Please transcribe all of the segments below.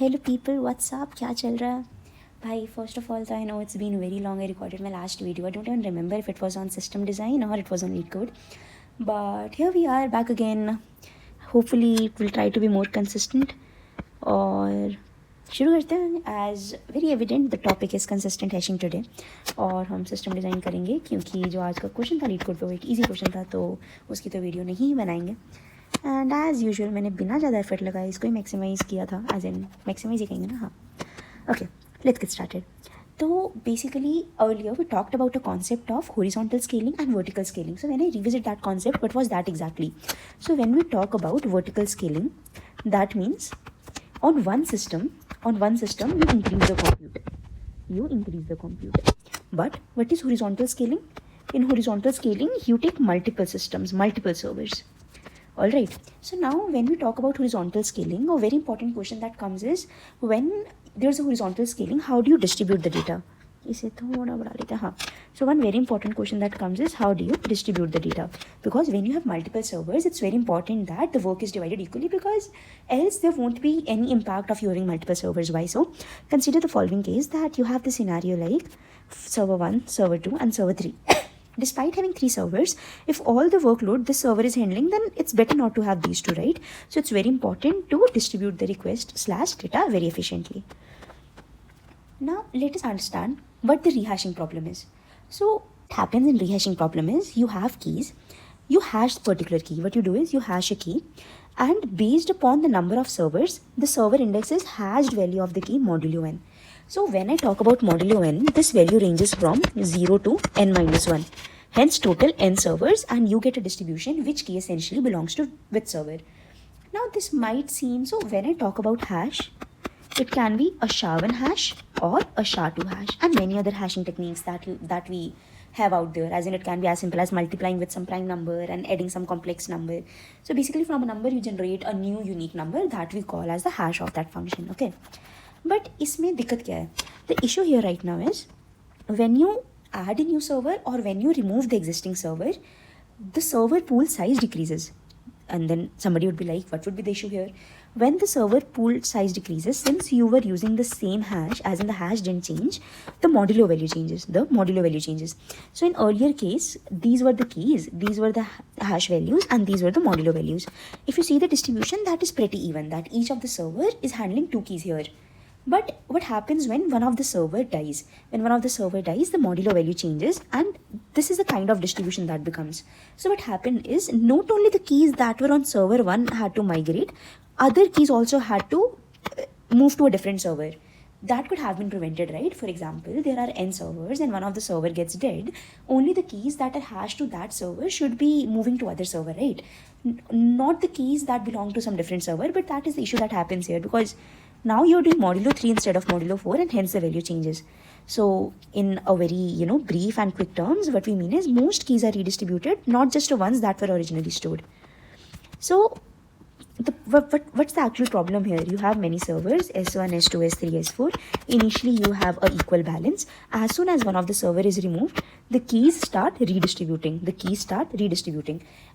Hello people, WhatsApp, क्या चल रहा है भाई? First of all, I know it's been very long. I recorded my last video. I don't even remember if it was on system design और it was on LeetCode, but here we are back again. Hopefully it will try to be more consistent. और शुरू करते हैं. As very evident the topic is consistent hashing today, और हम system design करेंगे क्योंकि जो आज का क्वेश्चन था लीड कोड पे वो एक ईजी क्वेश्चन था, तो उसकी तो वीडियो नहीं बनाएंगे. एंड एज़ यूजुअल मैंने बिना ज़्यादा एफर्ट लगाए इसको ही मैक्सिमाइज़ किया था. एज इन मैक्सिमाइज़ ही कहेंगे ना. हाँ, ओके, लेट्स गेट स्टार्टेड. तो basically earlier we talked about a concept of horizontal scaling and vertical scaling. So when I revisit that concept, what was that exactly? So when we talk about vertical scaling, that means on one system you increase the compute. But what is horizontal scaling? In horizontal scaling you take multiple systems, multiple servers. All right, so now when we talk about horizontal scaling, a very important question that comes is, when there's a horizontal scaling, how do you distribute the data? इसे थोड़ा बढ़ा लेते हैं. हाँ, so one very important question that comes is, how do you distribute the data? Because when you have multiple servers, it's very important that the work is divided equally, because else there won't be any impact of you having multiple servers. Why so? Consider the following case, that you have the scenario like server 1, server 2 and server 3. Despite having 3 servers, if all the workload this server is handling, then it's better not to have these 2, right? So it's very important to distribute the request/data very efficiently. Now let us understand what the rehashing problem is. So what happens in rehashing problem is, you have keys, you hash the particular key. What you do is you hash a key, and based upon the number of servers, the server index is hashed value of the key modulo n. So when I talk about modulo n, this value ranges from 0 to n minus 1. Hence total n servers, and you get a distribution which key essentially belongs to which server. Now this might seem, so when I talk about hash, it can be a SHA-1 hash or a SHA-2 hash, and many other hashing techniques that we have out there. As in, it can be as simple as multiplying with some prime number and adding some complex number. So basically from a number you generate a new unique number that we call as the hash of that function. Okay, but इसमें दिक्कत क्या है? The issue here right now is, when you add a new server or when you remove the existing server, the server pool size decreases. And then somebody would be like, what would be the issue here? When the server pool size decreases, since you were using the same hash, as in the hash didn't change, the modulo value changes. So in earlier case, these were the keys, these were the hash values, and these were the modulo values. If you see the distribution, that is pretty even, that each of the server is handling 2 keys here. But what happens when one of the server dies? When one of the server dies, the modulo value changes, and this is the kind of distribution that becomes. So what happened is, not only the keys that were on server 1 had to migrate, other keys also had to move to a different server. That could have been prevented, right? For example, there are n servers and one of the server gets dead. Only the keys that are hashed to that server should be moving to other server, right? Not the keys that belong to some different server. But that is the issue that happens here, because now you're doing modulo 3 instead of modulo 4, and hence the value changes. So in a very brief and quick terms, what we mean is, most keys are redistributed, not just the ones that were originally stored. So what's the actual problem here? You have many servers, S1, S2, S3, S4. Initially you have a equal balance. As soon as one of the server is removed, the keys start redistributing.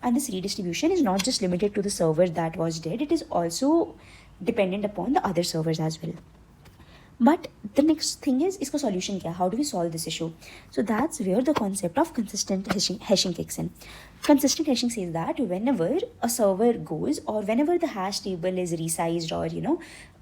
And this redistribution is not just limited to the server that was dead, it is also dependent upon the other servers as well. But the next thing is, iska solution kya? How do we solve this issue? So that's where the concept of consistent hashing kicks in. Consistent hashing says that whenever a server goes, or whenever the hash table is resized, or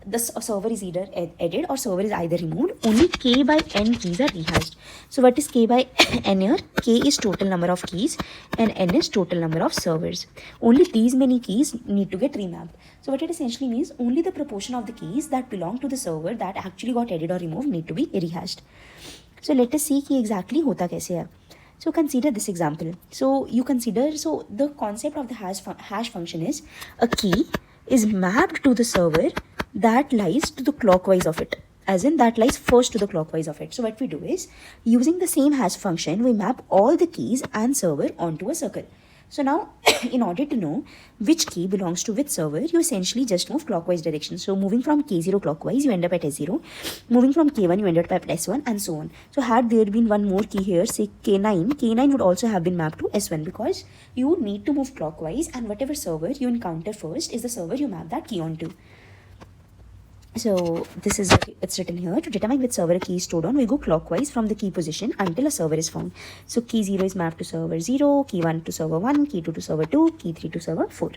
the server is either added or server is either removed, only k by n keys are rehashed. So what is k by n here? K is total number of keys and n is total number of servers. Only these many keys need to get remapped. So what it essentially means, only the proportion of the keys that belong to the server that actually got added or removed need to be rehashed. So let us see कि exactly होता कैसे है. So consider this example. So the concept of the hash function is, a key is mapped to the server that lies to the clockwise of it, as in that lies first to the clockwise of it. So what we do is, using the same hash function, we map all the keys and server onto a circle. So now in order to know which key belongs to which server, you essentially just move clockwise direction. So moving from K0 clockwise, you end up at S0. Moving from K1, you end up at S1, and so on. So had there been one more key here, say K9 would also have been mapped to S1, because you need to move clockwise, and whatever server you encounter first is the server you map that key onto. So this is it's written here. To determine which server a key is stored on, we go clockwise from the key position until a server is found. So key 0 is mapped to server 0, key 1 to server 1, key 2 to server 2, key 3 to server 4.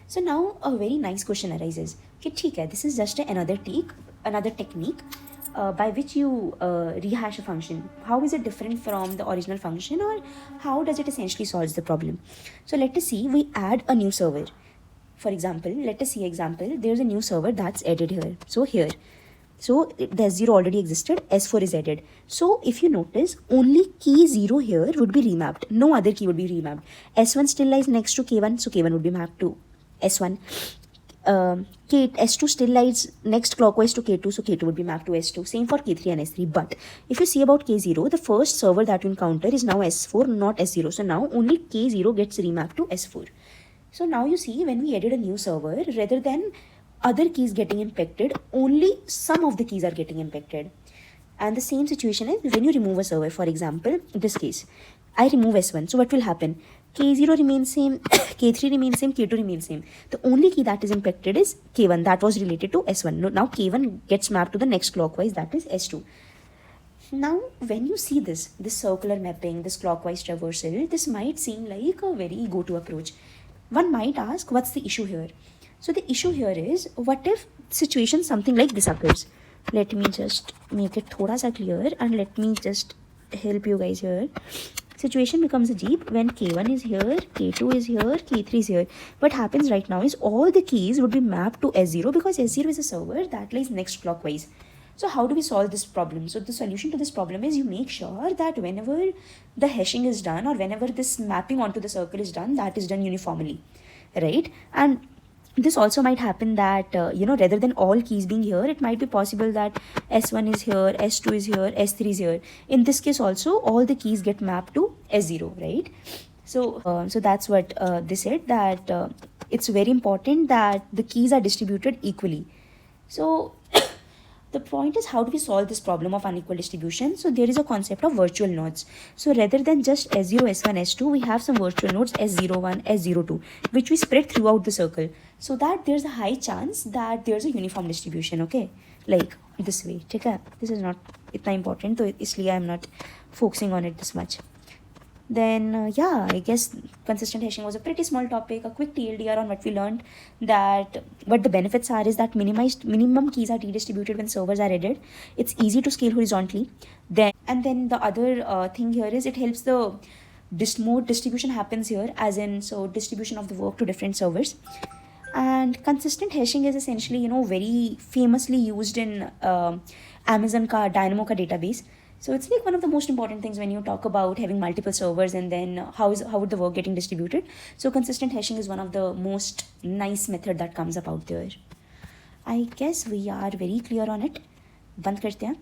So now a very nice question arises. Okay, ठीक है, this is just another technique by which you rehash a function. How is it different from the original function, or how does it essentially solves the problem? So let us see, we add a new server. For example, let us see example, there's a new server that's added here. So here, so the S0 already existed, S4 is added. So if you notice, only key 0 here would be remapped. No other key would be remapped. S1 still lies next to K1, so K1 would be mapped to S1. S2 still lies next clockwise to K2, so K2 would be mapped to S2. Same for K3 and S3. But if you see about K0, the first server that you encounter is now S4, not S0. So now only K0 gets remapped to S4. So now you see, when we added a new server, rather than other keys getting impacted, only some of the keys are getting impacted. And the same situation is when you remove a server. For example, in this case, I remove S1. So what will happen? K0 remains same, K3 remains same, K2 remains same. The only key that is impacted is K1, that was related to S1. Now K1 gets mapped to the next clockwise, that is S2. Now, when you see this circular mapping, this clockwise traversal, this might seem like a very go-to approach. One might ask, what's the issue here? So the issue here is, what if situation something like this occurs? Let me just make it thoda sa clear, and let me just help you guys here. Situation becomes a jeep when K1 is here, K2 is here, K3 is here. What happens right now is all the keys would be mapped to S0, because S0 is a server that lies next clockwise. So how do we solve this problem? So the solution to this problem is, you make sure that whenever the hashing is done, or whenever this mapping onto the circle is done, that is done uniformly, right? And this also might happen that, rather than all keys being here, it might be possible that S1 is here, S2 is here, S3 is here. In this case also, all the keys get mapped to S0, right? So that's what they said, that it's very important that the keys are distributed equally. So the point is, how do we solve this problem of unequal distribution? So there is a concept of virtual nodes. So rather than just S0, S1, S2, we have some virtual nodes S01, S02, which we spread throughout the circle, so that there's a high chance that there's a uniform distribution, okay? Like this way, okay? This is not itna important, so isliye I'm not focusing on it this much. Then I guess consistent hashing was a pretty small topic, a quick TLDR on what we learned, that what the benefits are is that minimum keys are redistributed when servers are added. It's easy to scale horizontally. Then the other thing here is, it helps the more distribution happens here, as in, so distribution of the work to different servers. And consistent hashing is essentially, very famously used in Amazon Dynamo ka database. So it's like one of the most important things when you talk about having multiple servers, and then how would the work getting distributed. So consistent hashing is one of the most nice method that comes up out there. I guess we are very clear on it. बंद करते हैं.